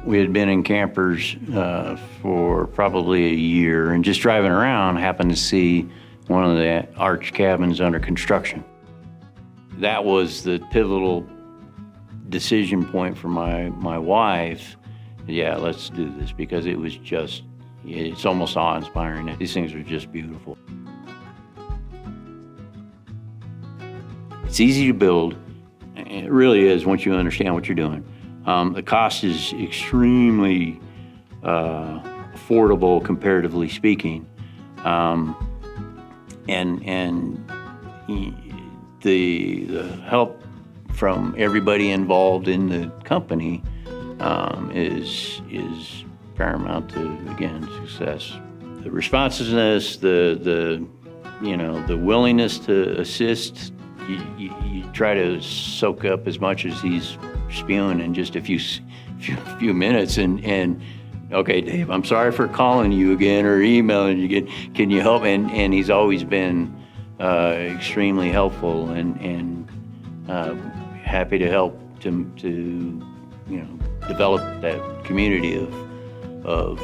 We had been in campers for probably a year, and just driving around happened to see one of the arched cabins under construction. That was the pivotal decision point for my wife. Yeah, let's do this, because it was just, it's almost awe-inspiring. These things are just beautiful. It's easy to build. It really is once you understand what you're doing. The cost is extremely affordable, comparatively speaking, and the help from everybody involved in the company is paramount to, again, success. The responsiveness, the willingness to assist. You try to soak up as much as he's spewing in just a few minutes, and okay, Dave, I'm sorry for calling you again or emailing you again. Can you help? And he's always been extremely helpful and happy to help to develop that community of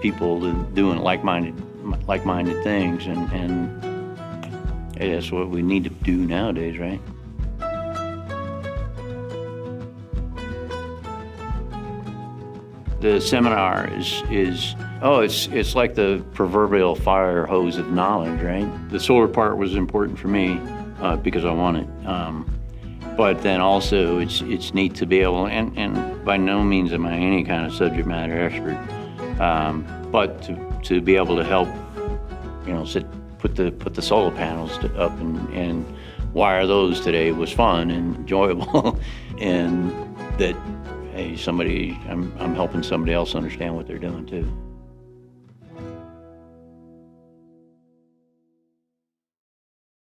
people doing like-minded things, and hey, that's what we need to do nowadays, right? The seminar it's like the proverbial fire hose of knowledge, right? The solar part was important for me because I want it. But then also it's neat to be able, and by no means am I any kind of subject matter expert, but to be able to help, put the solar panels up and wire those today was fun and enjoyable, and that, hey, I'm helping somebody else understand what they're doing too.